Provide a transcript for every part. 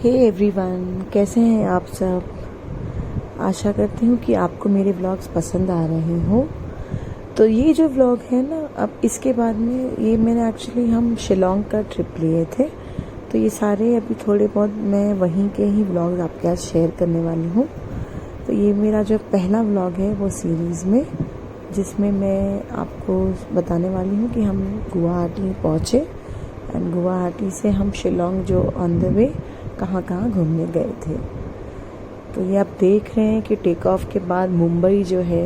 Hey everyone, कैसे हैं आप सब। आशा करती हूँ कि आपको मेरे व्लॉग्स पसंद आ रहे हों। तो ये जो व्लॉग है ना, अब इसके बाद में ये मैंने एक्चुअली हम शिलोंग का ट्रिप लिए थे, तो ये सारे अभी थोड़े बहुत मैं वहीं के ही व्लॉग्स आपके साथ शेयर करने वाली हूँ। तो ये मेरा जो पहला व्लॉग है वो सीरीज़ में, जिसमें मैं आपको बताने वाली हूँ कि हम गुवाहाटी पहुँचे एंड गुवाहाटी से हम शिलोंग जो ऑन द वे कहाँ कहाँ घूमने गए थे। तो ये आप देख रहे हैं कि टेक ऑफ के बाद मुंबई जो है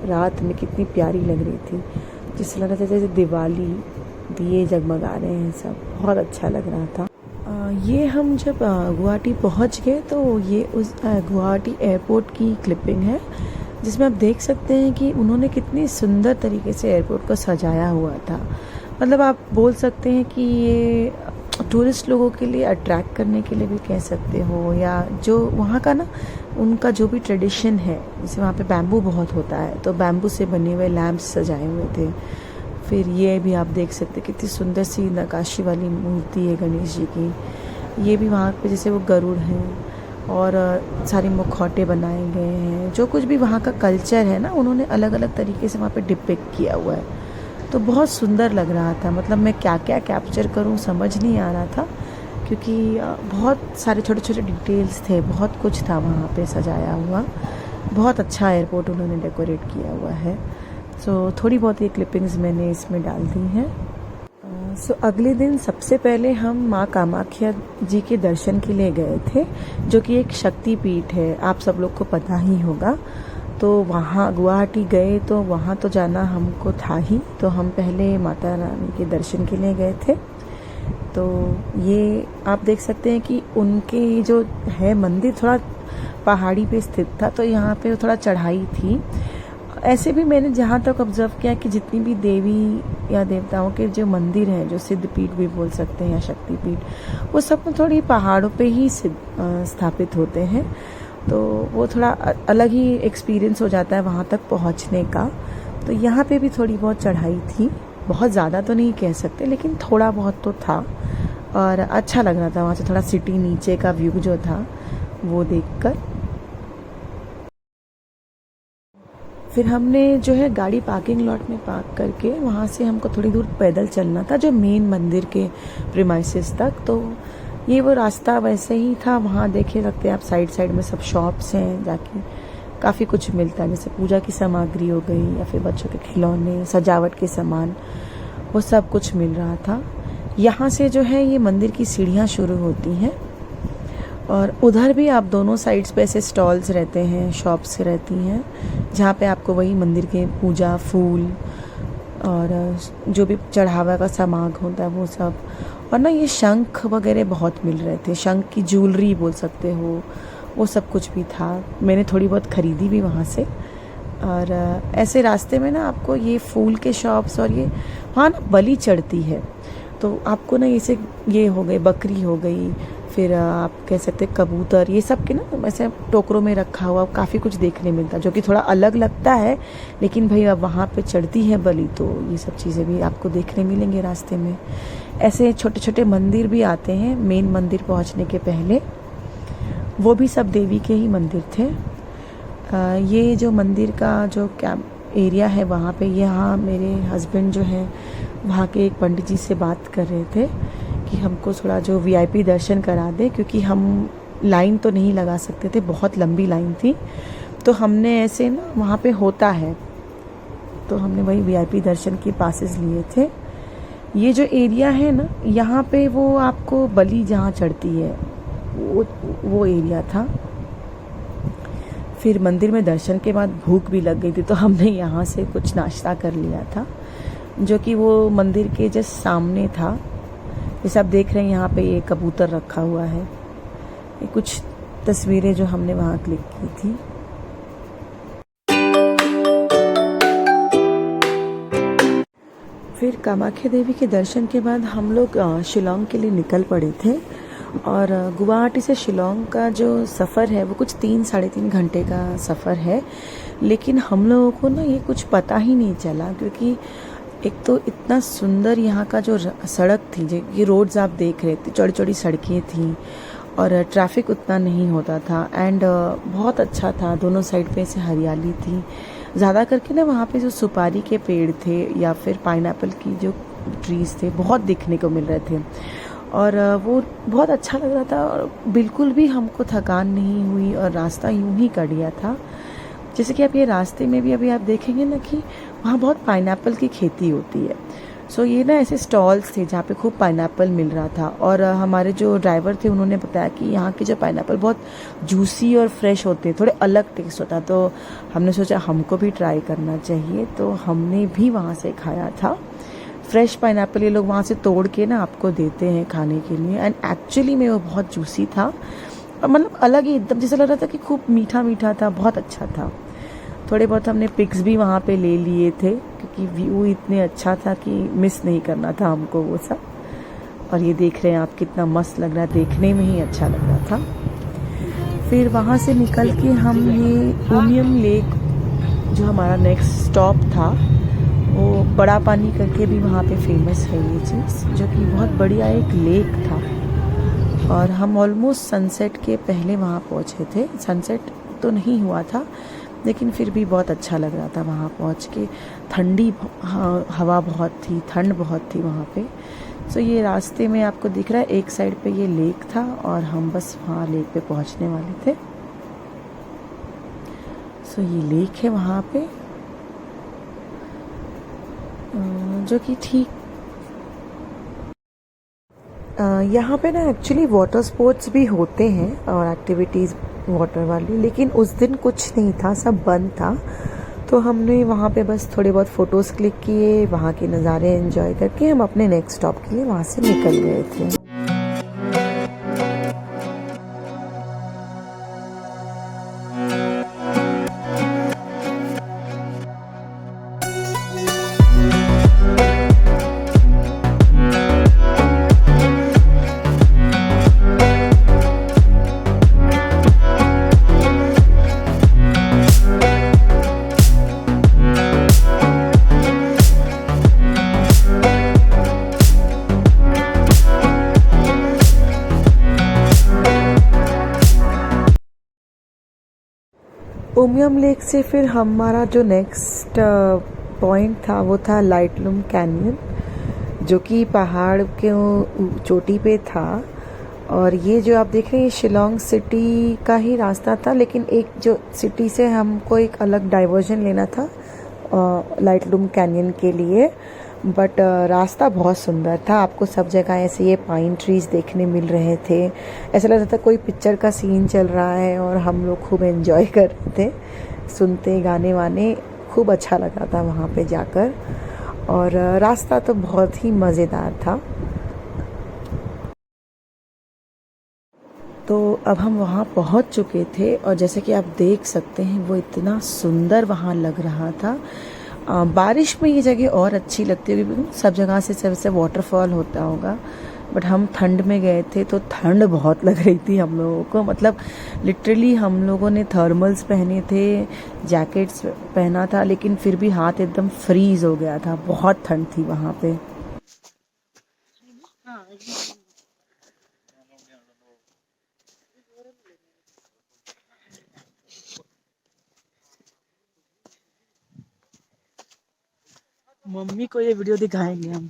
रात में कितनी प्यारी लग रही थी, जिससे लग रहा था जैसे दिवाली दिए जगमगा रहे हैं, सब बहुत अच्छा लग रहा था। ये हम जब गुवाहाटी पहुंच गए तो ये उस गुवाहाटी एयरपोर्ट की क्लिपिंग है, जिसमें आप देख सकते हैं कि उन्होंने कितनी सुंदर तरीके से एयरपोर्ट को सजाया हुआ था। मतलब आप बोल सकते हैं कि ये टूरिस्ट लोगों के लिए अट्रैक्ट करने के लिए भी कह सकते हो, या जो वहाँ का ना उनका जो भी ट्रेडिशन है, जैसे वहाँ पे बैम्बू बहुत होता है, तो बैम्बू से बने हुए लैम्प्स सजाए हुए थे। फिर ये भी आप देख सकते हैं कितनी सुंदर सी नक्काशी वाली मूर्ति है गणेश जी की। ये भी वहाँ पे जैसे वो गरुड़ हैं और सारी मुखौटे बनाए गए हैं। जो कुछ भी वहाँ का कल्चर है ना, उन्होंने अलग अलग तरीके से वहाँ पे डिपिक्ट किया हुआ है, तो बहुत सुंदर लग रहा था। मतलब मैं क्या क्या कैप्चर करूं समझ नहीं आ रहा था, क्योंकि बहुत सारे छोटे छोटे डिटेल्स थे, बहुत कुछ था वहाँ पे सजाया हुआ। बहुत अच्छा एयरपोर्ट उन्होंने डेकोरेट किया हुआ है। सो थोड़ी बहुत ये क्लिपिंग्स मैंने इसमें डाल दी हैं। सो अगले दिन सबसे पहले हम माँ कामाख्या जी के दर्शन के लिए गए थे, जो कि एक शक्तिपीठ है, आप सब लोग को पता ही होगा। तो वहाँ गुवाहाटी गए तो वहाँ तो जाना हमको था ही, तो हम पहले माता रानी के दर्शन के लिए गए थे। तो ये आप देख सकते हैं कि उनके जो है मंदिर थोड़ा पहाड़ी पे स्थित था, तो यहाँ पे थोड़ा चढ़ाई थी। ऐसे भी मैंने जहाँ तक ऑब्जर्व किया कि जितनी भी देवी या देवताओं के जो मंदिर हैं, जो सिद्धपीठ भी बोल सकते हैं या शक्तिपीठ, वो सब थोड़ी पहाड़ों पे ही स्थापित होते हैं। तो वो थोड़ा अलग ही एक्सपीरियंस हो जाता है वहाँ तक पहुँचने का। तो यहाँ पे भी थोड़ी बहुत चढ़ाई थी, बहुत ज़्यादा तो नहीं कह सकते, लेकिन थोड़ा बहुत तो था और अच्छा लग रहा था। वहाँ से थोड़ा सिटी नीचे का व्यू जो था वो देखकर फिर हमने जो है गाड़ी पार्किंग लॉट में पार्क करके वहाँ से हमको थोड़ी दूर पैदल चलना था, जो मेन मंदिर के प्रीमाइसेस तक। तो ये वो रास्ता वैसे ही था। वहाँ देखे सकते हैं आप साइड साइड में सब शॉप्स हैं, जाके काफ़ी कुछ मिलता है, जैसे पूजा की सामग्री हो गई या फिर बच्चों के खिलौने, सजावट के सामान, वो सब कुछ मिल रहा था। यहाँ से जो है ये मंदिर की सीढ़ियाँ शुरू होती हैं और उधर भी आप दोनों साइड्स पे ऐसे स्टॉल्स रहते हैं, शॉप्स रहती हैं, जहाँ पे आपको वही मंदिर के पूजा फूल और जो भी चढ़ावा का सामान होता है वो सब। और ना ये शंख वगैरह बहुत मिल रहे थे, शंख की ज्वेलरी बोल सकते हो, वो सब कुछ भी था। मैंने थोड़ी बहुत ख़रीदी भी वहाँ से। और ऐसे रास्ते में ना आपको ये फूल के शॉप्स और ये वहाँ ना बलि चढ़ती है, तो आपको ना ये हो गई बकरी हो गई, फिर आप कह सकते हैं कबूतर, ये सब के ना ऐसे टोकरों में रखा हुआ काफ़ी कुछ देखने मिलता है, जो कि थोड़ा अलग लगता है। लेकिन भाई अब वहाँ पे चढ़ती है बलि, तो ये सब चीज़ें भी आपको देखने मिलेंगे रास्ते में। ऐसे छोटे छोटे मंदिर भी आते हैं मेन मंदिर पहुँचने के पहले, वो भी सब देवी के ही मंदिर थे। ये जो मंदिर का जो कैंप एरिया है वहाँ पे, यहाँ मेरे हस्बैंड जो हैं वहाँ के एक पंडित जी से बात कर रहे थे कि हमको थोड़ा जो वीआईपी दर्शन करा दे, क्योंकि हम लाइन तो नहीं लगा सकते थे, बहुत लंबी लाइन थी। तो हमने ऐसे ना वहाँ पे होता है, तो हमने वही वीआईपी दर्शन के पासेस लिए थे। ये जो एरिया है ना, यहाँ पे वो आपको बलि जहाँ चढ़ती है वो एरिया था। फिर मंदिर में दर्शन के बाद भूख भी लग गई थी, तो हमने यहाँ से कुछ नाश्ता कर लिया था, जो कि वो मंदिर के जस्ट सामने था। जैसे आप देख रहे हैं यहाँ पे ये कबूतर रखा हुआ है, ये कुछ तस्वीरें जो हमने वहाँ क्लिक की थी। फिर कामाख्या देवी के दर्शन के बाद हम लोग शिलोंग के लिए निकल पड़े थे। और गुवाहाटी से शिलोंग का जो सफ़र है वो कुछ 3-3.5 घंटे का सफ़र है। लेकिन हम लोगों को ना ये कुछ पता ही नहीं चला, क्योंकि एक तो इतना सुंदर यहाँ का जो सड़क थी, जो ये रोड्स आप देख रहे थे, चौड़ी चौड़ी सड़कें थी, और ट्रैफिक उतना नहीं होता था एंड बहुत अच्छा था। दोनों साइड पे ऐसे हरियाली थी। ज़्यादा करके ना वहाँ पे जो सुपारी के पेड़ थे या फिर पाइनएप्पल की जो ट्रीज़ थे बहुत दिखने को मिल रहे थे और वो बहुत अच्छा लग रहा था और बिल्कुल भी हमको थकान नहीं हुई और रास्ता यूं ही कट गया था। जैसे कि आप ये रास्ते में भी अभी आप देखेंगे ना कि वहाँ बहुत पाइनएप्पल की खेती होती है। सो ये ना ऐसे स्टॉल्स थे जहाँ पे खूब पाइनएप्पल मिल रहा था और हमारे जो ड्राइवर थे उन्होंने बताया कि यहाँ के जो पाइनएप्पल बहुत जूसी और फ्रेश होते हैं, थोड़े अलग टेस्ट होता। तो हमने सोचा हमको भी ट्राई करना चाहिए, तो हमने भी वहाँ से खाया था। फ्रेश पाइनएप्पल ये लोग वहाँ से तोड़ के ना आपको देते हैं खाने के लिए एंड एक्चुअली में वो बहुत जूसी था और मतलब अलग ही एकदम जैसा लग रहा था कि खूब मीठा मीठा था, बहुत अच्छा था। थोड़े बहुत हमने पिक्स भी वहाँ पे ले लिए थे क्योंकि व्यू इतने अच्छा था कि मिस नहीं करना था हमको वो सब। और ये देख रहे हैं आप कितना मस्त लग रहा है, देखने में ही अच्छा लग रहा था। फिर वहाँ से निकल के हम ये उमियम लेक जो हमारा नेक्स्ट स्टॉप था, वो बड़ा पानी करके भी वहाँ पे फेमस है ये चीज़, जो कि बहुत बढ़िया एक लेक था। और हम ऑलमोस्ट सनसेट के पहले वहाँ पहुँचे थे। सनसेट तो नहीं हुआ था लेकिन फिर भी बहुत अच्छा लग रहा था वहाँ पहुँच के। ठंडी हवा बहुत थी, ठंड बहुत थी वहाँ पे। सो ये रास्ते में आपको दिख रहा है एक साइड पे ये लेक था और हम बस वहाँ लेक पे पहुँचने वाले थे। सो ये लेक है वहाँ पे जो कि ठीक यहाँ पे ना एक्चुअली वाटर स्पोर्ट्स भी होते हैं और एक्टिविटीज़ वाटर वाली, लेकिन उस दिन कुछ नहीं था, सब बंद था। तो हमने वहाँ पे बस थोड़े बहुत फ़ोटोज़ क्लिक किए, वहाँ के नज़ारे एंजॉय करके हम अपने नेक्स्ट स्टॉप के लिए वहाँ से निकल गए थे। उमियम लेक से फिर हमारा जो नेक्स्ट पॉइंट था वो था लाइटलूम कैनियन, जो कि पहाड़ के चोटी पे था। और ये जो आप देख रहे हैं शिलोंग सिटी का ही रास्ता था, लेकिन एक जो सिटी से हमको एक अलग डाइवर्जन लेना था लाइटलूम कैनियन के लिए। बट रास्ता बहुत सुंदर था, आपको सब जगह ऐसे ये पाइन ट्रीज देखने मिल रहे थे। ऐसा लग रहा था कोई पिक्चर का सीन चल रहा है और हम लोग खूब एंजॉय कर रहे थे, सुनते गाने वाने। खूब अच्छा लगा था वहाँ पे जाकर और रास्ता तो बहुत ही मज़ेदार था। तो अब हम वहाँ पहुँच चुके थे और जैसे कि आप देख सकते हैं वो इतना सुंदर वहाँ लग रहा था। बारिश में ये जगह और अच्छी लगती है क्योंकि सब जगह से सबसे वाटरफॉल होता होगा। बट हम ठंड में गए थे तो ठंड बहुत लग रही थी हम लोगों को, मतलब लिटरली हम लोगों ने थर्मल्स पहने थे, जैकेट्स पहना था, लेकिन फिर भी हाथ एकदम फ्रीज हो गया था, बहुत ठंड थी वहाँ पे। मम्मी को ये वीडियो दिखाएंगे हम।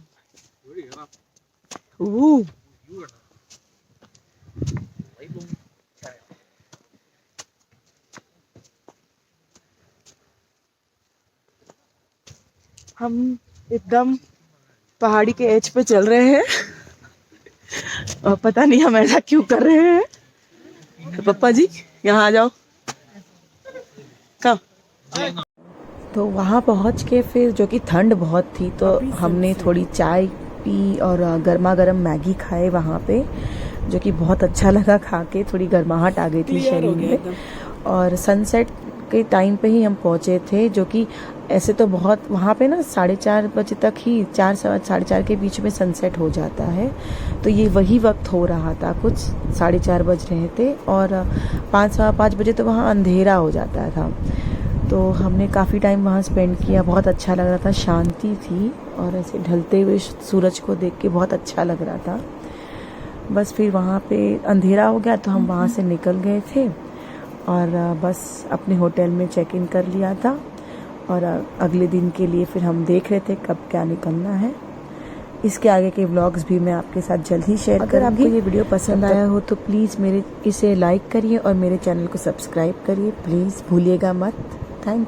हम एकदम पहाड़ी के एज पे चल रहे हैं और पता नहीं हम ऐसा क्यों कर रहे हैं। तो पप्पा जी यहाँ आ जाओ। कब तो वहाँ पहुँच के फिर जो कि ठंड बहुत थी तो हमने थोड़ी चाय पी और गर्मा गर्म मैगी खाए वहाँ पे, जो कि बहुत अच्छा लगा खा के। थोड़ी गर्माहट आ गई थी शरीर में। और सनसेट के टाइम पे ही हम पहुँचे थे, जो कि ऐसे तो बहुत वहाँ पे ना 4:30 बजे तक ही 4-4:30 के बीच में सनसेट हो जाता है। तो ये वही वक्त हो रहा था, कुछ 4:30 बज रहे थे और 5-5 बजे तो वहाँ अंधेरा हो जाता था। तो हमने काफ़ी टाइम वहाँ स्पेंड किया, बहुत अच्छा लग रहा था, शांति थी और ऐसे ढलते हुए सूरज को देख के बहुत अच्छा लग रहा था। बस फिर वहाँ पे अंधेरा हो गया तो हम वहाँ से निकल गए थे और बस अपने होटल में चेक इन कर लिया था और अगले दिन के लिए फिर हम देख रहे थे कब क्या निकलना है। इसके आगे के व्लॉग्स भी मैं आपके साथ जल्द ही शेयर करूँगी। अगर आपको ये वीडियो पसंद आया हो तो प्लीज़ इसे लाइक करिए और मेरे चैनल को सब्सक्राइब करिए, प्लीज़ भूलिएगा मत। Thank you.